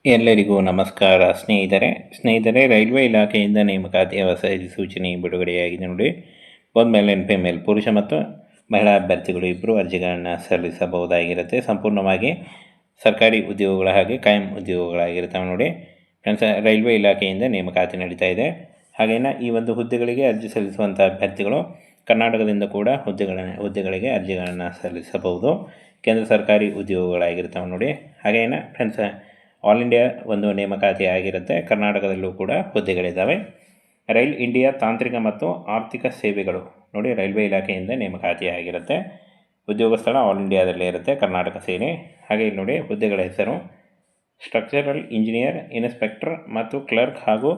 ಎಲ್ಲರಿಗೂ ನಮಸ್ಕಾರ ಸ್ನೇಹಿತರೆ ರೈಲ್ವೆ ಇಲಾಖೆಯಿಂದ ನೇಮಕಾತಿಯ ಹೊಸ ಅಧಿಸೂಚನೆ ಬಿಡುಗಡೆಯಾಗಿದೆ ನೋಡಿ. ಬೋತ್ ಮೇಲ್ ಆ್ಯಂಡ್ ಫಿಮೇಲ್ ಪುರುಷ ಮತ್ತು ಮಹಿಳಾ ಅಭ್ಯರ್ಥಿಗಳು ಇಬ್ಬರು ಅರ್ಜಿಗಳನ್ನು ಸಲ್ಲಿಸಬಹುದಾಗಿರುತ್ತೆ. ಸಂಪೂರ್ಣವಾಗಿ ಸರ್ಕಾರಿ ಉದ್ಯೋಗಗಳ ಹಾಗೆ ಕಾಯಂ ಉದ್ಯೋಗಗಳಾಗಿರ್ತವೆ ನೋಡಿ ಫ್ರೆಂಡ್ಸ್. ರೈಲ್ವೆ ಇಲಾಖೆಯಿಂದ ನೇಮಕಾತಿ ನಡೀತಾ ಇದೆ. ಹಾಗೇನ ಈ ಒಂದು ಹುದ್ದೆಗಳಿಗೆ ಅರ್ಜಿ ಸಲ್ಲಿಸುವಂಥ ಅಭ್ಯರ್ಥಿಗಳು ಕರ್ನಾಟಕದಿಂದ ಕೂಡ ಹುದ್ದೆಗಳಿಗೆ ಅರ್ಜಿಗಳನ್ನು ಸಲ್ಲಿಸಬಹುದು. ಕೇಂದ್ರ ಸರ್ಕಾರಿ ಉದ್ಯೋಗಗಳಾಗಿರ್ತವೆ ನೋಡಿ. ಹಾಗೇನ ಫ್ರೆಂಡ್ಸ್, ಆಲ್ ಇಂಡಿಯಾ ಒಂದು ನೇಮಕಾತಿ ಆಗಿರುತ್ತೆ. ಕರ್ನಾಟಕದಲ್ಲೂ ಕೂಡ ಹುದ್ದೆಗಳಿದ್ದಾವೆ. ರೈಲ್ ಇಂಡಿಯಾ ತಾಂತ್ರಿಕ ಮತ್ತು ಆರ್ಥಿಕ ಸೇವೆಗಳು ನೋಡಿ, ರೈಲ್ವೆ ಇಲಾಖೆಯಿಂದ ನೇಮಕಾತಿ ಆಗಿರುತ್ತೆ. ಉದ್ಯೋಗ ಸ್ಥಳ ಆಲ್ ಇಂಡಿಯಾದಲ್ಲೇ ಇರುತ್ತೆ, ಕರ್ನಾಟಕ ಸೇನೆ. ಹಾಗೆ ಇಲ್ಲಿ ನೋಡಿ, ಹುದ್ದೆಗಳ ಹೆಸರು ಸ್ಟ್ರಕ್ಚರಲ್ ಇಂಜಿನಿಯರ್, ಇನ್ಸ್ಪೆಕ್ಟರ್ ಮತ್ತು ಕ್ಲರ್ಕ್ ಹಾಗೂ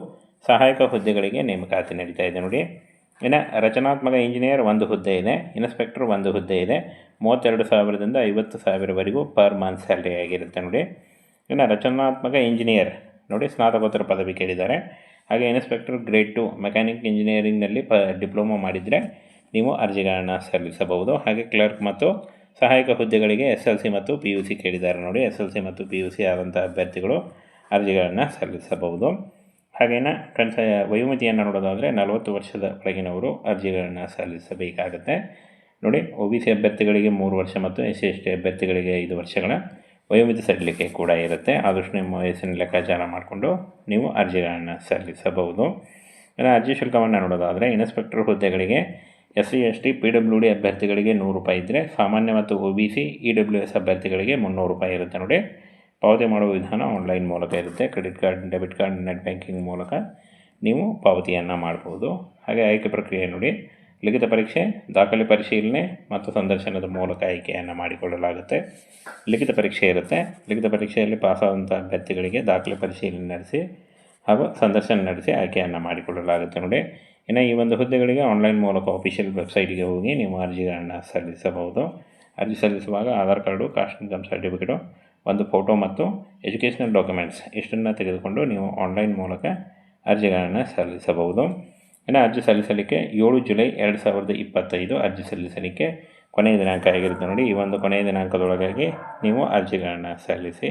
ಸಹಾಯಕ ಹುದ್ದೆಗಳಿಗೆ ನೇಮಕಾತಿ ನಡೀತಾ ಇದೆ ನೋಡಿ. ಇನ್ನು ರಚನಾತ್ಮಕ ಇಂಜಿನಿಯರ್ ಒಂದು ಹುದ್ದೆ ಇದೆ, ಇನ್ಸ್ಪೆಕ್ಟರ್ ಒಂದು ಹುದ್ದೆ ಇದೆ. 32,000ದಿಂದ 50,000ವರೆಗೂ ಪರ್ ಮಂತ್ ಸ್ಯಾಲ್ರಿ ಆಗಿರುತ್ತೆ ನೋಡಿ. ಇನ್ನು ರಚನಾತ್ಮಕ ಇಂಜಿನಿಯರ್ ನೋಡಿ, ಸ್ನಾತಕೋತ್ತರ ಪದವಿ ಕೇಳಿದ್ದಾರೆ. ಹಾಗೆ ಇನ್ಸ್ಪೆಕ್ಟರ್ ಗ್ರೇಡ್ 2 ಮೆಕ್ಯಾನಿಕ್ ಇಂಜಿನಿಯರಿಂಗ್ನಲ್ಲಿ ಡಿಪ್ಲೊಮಾ ಮಾಡಿದರೆ ನೀವು ಅರ್ಜಿಗಳನ್ನು ಸಲ್ಲಿಸಬಹುದು. ಹಾಗೆ ಕ್ಲರ್ಕ್ ಮತ್ತು ಸಹಾಯಕ ಹುದ್ದೆಗಳಿಗೆ SLC ಮತ್ತು PUC ಕೇಳಿದ್ದಾರೆ ನೋಡಿ. SLC ಮತ್ತು PUC ಆದಂಥ ಅಭ್ಯರ್ಥಿಗಳು ಅರ್ಜಿಗಳನ್ನು ಸಲ್ಲಿಸಬಹುದು. ಹಾಗೇನ ಫ್ರೆಂಡ್ಸ್, ವಯೋಮಿತಿಯನ್ನು ನೋಡೋದಾದರೆ 40 ವರ್ಷದ ಒಳಗಿನವರು ಅರ್ಜಿಗಳನ್ನು ಸಲ್ಲಿಸಬೇಕಾಗುತ್ತೆ ನೋಡಿ. OBC ಅಭ್ಯರ್ಥಿಗಳಿಗೆ 3 ವರ್ಷ ಮತ್ತು SC/ST ಅಭ್ಯರ್ಥಿಗಳಿಗೆ 5 ವರ್ಷಗಳ ವಯೋಮಿತಿ ಸಡಿಲಿಕೆ ಕೂಡ ಇರುತ್ತೆ. ಆದಷ್ಟು ನಿಮ್ಮ ವಯಸ್ಸಿನ ಲೆಕ್ಕಾಚಾರ ಮಾಡಿಕೊಂಡು ನೀವು ಅರ್ಜಿಗಳನ್ನು ಸಲ್ಲಿಸಬಹುದು. ಇನ್ನು ಅರ್ಜಿ ಶುಲ್ಕವನ್ನು ನೋಡೋದಾದರೆ ಇನ್ಸ್ಪೆಕ್ಟರ್ ಹುದ್ದೆಗಳಿಗೆ SC/ST PWD ಅಭ್ಯರ್ಥಿಗಳಿಗೆ 100 ರೂಪಾಯಿ ಇದ್ದರೆ, ಸಾಮಾನ್ಯ ಮತ್ತು OBC EWS ಅಭ್ಯರ್ಥಿಗಳಿಗೆ 300 ರೂಪಾಯಿ ಇರುತ್ತೆ ನೋಡಿ. ಪಾವತಿ ಮಾಡುವ ವಿಧಾನ ಆನ್ಲೈನ್ ಮೂಲಕ ಇರುತ್ತೆ. Credit card, debit card, net banking ಮೂಲಕ ನೀವು ಪಾವತಿಯನ್ನು ಮಾಡ್ಬೋದು. ಹಾಗೆ ಆಯ್ಕೆ ಪ್ರಕ್ರಿಯೆ ನೋಡಿ, ಲಿಖಿತ ಪರೀಕ್ಷೆ, ದಾಖಲೆ ಪರಿಶೀಲನೆ ಮತ್ತು ಸಂದರ್ಶನದ ಮೂಲಕ ಆಯ್ಕೆಯನ್ನು ಮಾಡಿಕೊಳ್ಳಲಾಗುತ್ತೆ. ಲಿಖಿತ ಪರೀಕ್ಷೆ ಇರುತ್ತೆ. ಲಿಖಿತ ಪರೀಕ್ಷೆಯಲ್ಲಿ ಪಾಸಾದಂಥ ಅಭ್ಯರ್ಥಿಗಳಿಗೆ ದಾಖಲೆ ಪರಿಶೀಲನೆ ನಡೆಸಿ ಹಾಗೂ ಸಂದರ್ಶನ ನಡೆಸಿ ಆಯ್ಕೆಯನ್ನು ಮಾಡಿಕೊಳ್ಳಲಾಗುತ್ತೆ ನೋಡಿ. ಇನ್ನು ಈ ಒಂದು ಹುದ್ದೆಗಳಿಗೆ ಆನ್ಲೈನ್ ಮೂಲಕ ಆಫಿಷಿಯಲ್ ವೆಬ್ಸೈಟ್ಗೆ ಹೋಗಿ ನೀವು ಅರ್ಜಿಗಳನ್ನು ಸಲ್ಲಿಸಬಹುದು. ಅರ್ಜಿ ಸಲ್ಲಿಸುವಾಗ Aadhaar card, caste income certificate, ಒಂದು ಫೋಟೋ ಮತ್ತು ಎಜುಕೇಷನಲ್ ಡಾಕ್ಯುಮೆಂಟ್ಸ್ ಇಷ್ಟನ್ನು ತೆಗೆದುಕೊಂಡು ನೀವು ಆನ್ಲೈನ್ ಮೂಲಕ ಅರ್ಜಿಗಳನ್ನು ಸಲ್ಲಿಸಬಹುದು. ಇನ್ನು ಅರ್ಜಿ ಸಲ್ಲಿಸಲಿಕ್ಕೆ 7 ಜುಲೈ 2025 ಅರ್ಜಿ ಸಲ್ಲಿಸಲಿಕ್ಕೆ ಕೊನೆಯ ದಿನಾಂಕ ಆಗಿರುತ್ತೆ ನೋಡಿ. ಈ ಒಂದು ಕೊನೆಯ ದಿನಾಂಕದೊಳಗಾಗಿ ನೀವು ಅರ್ಜಿಗಳನ್ನು ಸಲ್ಲಿಸಿ.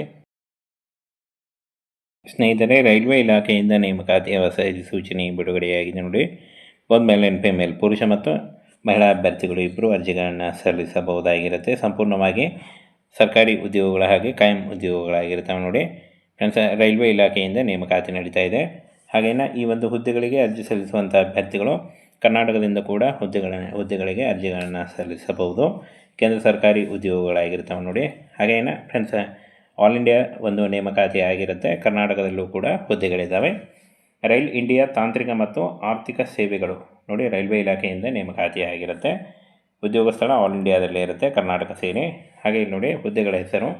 ಸ್ನೇಹಿತರೆ, ರೈಲ್ವೆ ಇಲಾಖೆಯಿಂದ ನೇಮಕಾತಿಯ ಹೊಸ ಅಧಿಸೂಚನೆ ಬಿಡುಗಡೆಯಾಗಿದೆ ನೋಡಿ. ಬೋತ್ ಮೇಲ್ ಆ್ಯಂಡ್ ಫಿಮೇಲ್ ಪುರುಷ ಮತ್ತು ಮಹಿಳಾ ಅಭ್ಯರ್ಥಿಗಳು ಇಬ್ಬರು ಅರ್ಜಿಗಳನ್ನು ಸಲ್ಲಿಸಬಹುದಾಗಿರುತ್ತೆ. ಸಂಪೂರ್ಣವಾಗಿ ಸರ್ಕಾರಿ ಉದ್ಯೋಗಗಳ ಹಾಗೆ ಕಾಯಂ ಉದ್ಯೋಗಗಳಾಗಿರ್ತವೆ ನೋಡಿ ಫ್ರೆಂಡ್ಸ್. ರೈಲ್ವೆ ಇಲಾಖೆಯಿಂದ ನೇಮಕಾತಿ ನಡೀತಾ ಇದೆ. ಹಾಗೇನ ಈ ಒಂದು ಹುದ್ದೆಗಳಿಗೆ ಅರ್ಜಿ ಸಲ್ಲಿಸುವಂಥ ಅಭ್ಯರ್ಥಿಗಳು ಕರ್ನಾಟಕದಿಂದ ಕೂಡ ಹುದ್ದೆಗಳಿಗೆ ಅರ್ಜಿಗಳನ್ನು ಸಲ್ಲಿಸಬಹುದು. ಕೇಂದ್ರ ಸರ್ಕಾರಿ ಉದ್ಯೋಗಗಳಾಗಿರ್ತವೆ ನೋಡಿ. ಹಾಗೇನ ಫ್ರೆಂಡ್ಸ್, ಆಲ್ ಇಂಡಿಯಾ ಒಂದು ನೇಮಕಾತಿ ಆಗಿರುತ್ತೆ. ಕರ್ನಾಟಕದಲ್ಲೂ ಕೂಡ ಹುದ್ದೆಗಳಿದ್ದಾವೆ. ರೈಲ್ ಇಂಡಿಯಾ ತಾಂತ್ರಿಕ ಮತ್ತು ಆರ್ಥಿಕ ಸೇವೆಗಳು ನೋಡಿ, ರೈಲ್ವೆ ಇಲಾಖೆಯಿಂದ ನೇಮಕಾತಿ ಆಗಿರುತ್ತೆ. ಉದ್ಯೋಗ ಸ್ಥಳ ಆಲ್ ಇಂಡಿಯಾದಲ್ಲೇ ಇರುತ್ತೆ, ಕರ್ನಾಟಕ ಸೇನೆ. ಹಾಗೆ ಇಲ್ಲಿ ನೋಡಿ, ಹುದ್ದೆಗಳ ಹೆಸರು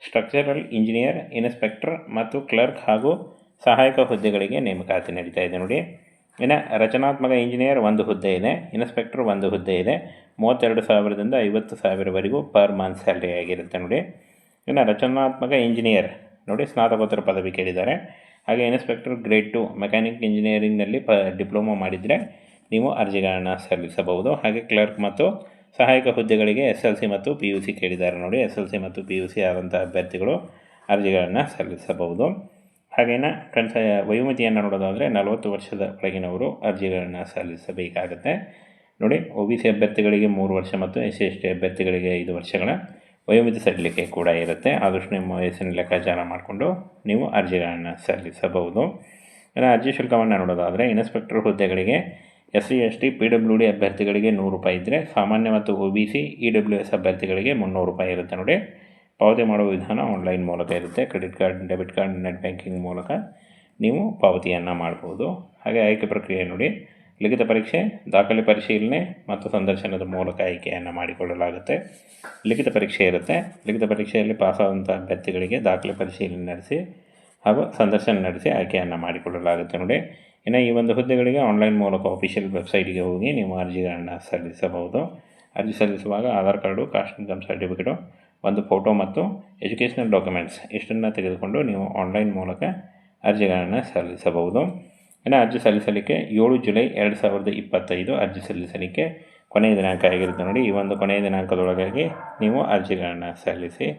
ಸ್ಟ್ರಕ್ಚರಲ್ ಇಂಜಿನಿಯರ್, ಇನ್ಸ್ಪೆಕ್ಟರ್ ಮತ್ತು ಕ್ಲರ್ಕ್ ಹಾಗೂ ಸಹಾಯಕ ಹುದ್ದೆಗಳಿಗೆ ನೇಮಕಾತಿ ನಡೀತಾ ಇದೆ ನೋಡಿ. ಇನ್ನು ರಚನಾತ್ಮಕ ಇಂಜಿನಿಯರ್ ಒಂದು ಹುದ್ದೆ ಇದೆ, ಇನ್ಸ್ಪೆಕ್ಟರ್ ಒಂದು ಹುದ್ದೆ ಇದೆ. 32,000ದಿಂದ 50,000ವರೆಗೂ ಪರ್ ಮಂತ್ ಸ್ಯಾಲ್ರಿ ಆಗಿರುತ್ತೆ ನೋಡಿ. ಇನ್ನು ರಚನಾತ್ಮಕ ಇಂಜಿನಿಯರ್ ನೋಡಿ, ಸ್ನಾತಕೋತ್ತರ ಪದವಿ ಕೇಳಿದ್ದಾರೆ. ಹಾಗೆ ಇನ್ಸ್ಪೆಕ್ಟರ್ ಗ್ರೇಡ್ 2 ಮೆಕ್ಯಾನಿಕ್ ಇಂಜಿನಿಯರಿಂಗ್ನಲ್ಲಿ ಡಿಪ್ಲೊಮಾ ಮಾಡಿದರೆ ನೀವು ಅರ್ಜಿಗಳನ್ನು ಸಲ್ಲಿಸಬಹುದು. ಹಾಗೆ ಕ್ಲರ್ಕ್ ಮತ್ತು ಸಹಾಯಕ ಹುದ್ದೆಗಳಿಗೆ SLC ಮತ್ತು PUC ಕೇಳಿದ್ದಾರೆ ನೋಡಿ. SLC ಮತ್ತು PUC ಆದಂಥ ಅಭ್ಯರ್ಥಿಗಳು ಅರ್ಜಿಗಳನ್ನು ಸಲ್ಲಿಸಬಹುದು. ಹಾಗೇನ ಫ್ರೆಂಡ್ಸ್, ವಯೋಮಿತಿಯನ್ನು ನೋಡೋದಾದರೆ 40 ವರ್ಷದ ಒಳಗಿನವರು ಅರ್ಜಿಗಳನ್ನು ಸಲ್ಲಿಸಬೇಕಾಗುತ್ತೆ ನೋಡಿ. OBC ಅಭ್ಯರ್ಥಿಗಳಿಗೆ 3 ವರ್ಷ ಮತ್ತು SC/ST ಅಭ್ಯರ್ಥಿಗಳಿಗೆ 5 ವರ್ಷಗಳ ವಯೋಮಿತಿ ಸಡಿಲಿಕೆ ಕೂಡ ಇರುತ್ತೆ. ಆದಷ್ಟು ನಿಮ್ಮ ವಯಸ್ಸಿನ ಲೆಕ್ಕಾಚಾರ ಮಾಡಿಕೊಂಡು ನೀವು ಅರ್ಜಿಗಳನ್ನು ಸಲ್ಲಿಸಬಹುದು. ಇನ್ನು ಅರ್ಜಿ ಶುಲ್ಕವನ್ನು ನೋಡೋದಾದರೆ ಇನ್ಸ್ಪೆಕ್ಟರ್ ಹುದ್ದೆಗಳಿಗೆ SC/ST PWD ಅಭ್ಯರ್ಥಿಗಳಿಗೆ 100 ರೂಪಾಯಿ ಇದ್ದರೆ, ಸಾಮಾನ್ಯ ಮತ್ತು OBC EWS ಅಭ್ಯರ್ಥಿಗಳಿಗೆ 300 ರೂಪಾಯಿ ಇರುತ್ತೆ ನೋಡಿ. ಪಾವತಿ ಮಾಡುವ ವಿಧಾನ ಆನ್ಲೈನ್ ಮೂಲಕ ಇರುತ್ತೆ. Credit card, debit card, net banking ಮೂಲಕ ನೀವು ಪಾವತಿಯನ್ನು ಮಾಡ್ಬೋದು. ಹಾಗೆ ಆಯ್ಕೆ ಪ್ರಕ್ರಿಯೆ ನೋಡಿ, ಲಿಖಿತ ಪರೀಕ್ಷೆ, ದಾಖಲೆ ಪರಿಶೀಲನೆ ಮತ್ತು ಸಂದರ್ಶನದ ಮೂಲಕ ಆಯ್ಕೆಯನ್ನು ಮಾಡಿಕೊಳ್ಳಲಾಗುತ್ತೆ. ಲಿಖಿತ ಪರೀಕ್ಷೆ ಇರುತ್ತೆ. ಲಿಖಿತ ಪರೀಕ್ಷೆಯಲ್ಲಿ ಪಾಸಾದಂಥ ಅಭ್ಯರ್ಥಿಗಳಿಗೆ ದಾಖಲೆ ಪರಿಶೀಲನೆ ನಡೆಸಿ ಹಾಗೂ ಸಂದರ್ಶನ ನಡೆಸಿ ಆಯ್ಕೆಯನ್ನು ಮಾಡಿಕೊಳ್ಳಲಾಗುತ್ತೆ ನೋಡಿ. ಇನ್ನು ಈ ಒಂದು ಹುದ್ದೆಗಳಿಗೆ ಆನ್ಲೈನ್ ಮೂಲಕ ಆಫಿಷಿಯಲ್ ವೆಬ್ಸೈಟ್ಗೆ ಹೋಗಿ ನೀವು ಅರ್ಜಿಗಳನ್ನು ಸಲ್ಲಿಸಬಹುದು. ಅರ್ಜಿ ಸಲ್ಲಿಸುವಾಗ Aadhaar card, caste income certificate, ಒಂದು ಫೋಟೋ ಮತ್ತು ಎಜುಕೇಷನಲ್ ಡಾಕ್ಯುಮೆಂಟ್ಸ್ ಇಷ್ಟನ್ನು ತೆಗೆದುಕೊಂಡು ನೀವು ಆನ್ಲೈನ್ ಮೂಲಕ ಅರ್ಜಿಗಳನ್ನು ಸಲ್ಲಿಸಬಹುದು. ಇನ್ನು ಅರ್ಜಿ ಸಲ್ಲಿಸಲಿಕ್ಕೆ 7 ಜುಲೈ 2025 ಅರ್ಜಿ ಸಲ್ಲಿಸಲಿಕ್ಕೆ ಕೊನೆಯ ದಿನಾಂಕ ಆಗಿರುತ್ತೆ ನೋಡಿ. ಈ ಒಂದು ಕೊನೆಯ ದಿನಾಂಕದೊಳಗಾಗಿ ನೀವು ಅರ್ಜಿಗಳನ್ನು ಸಲ್ಲಿಸಿ.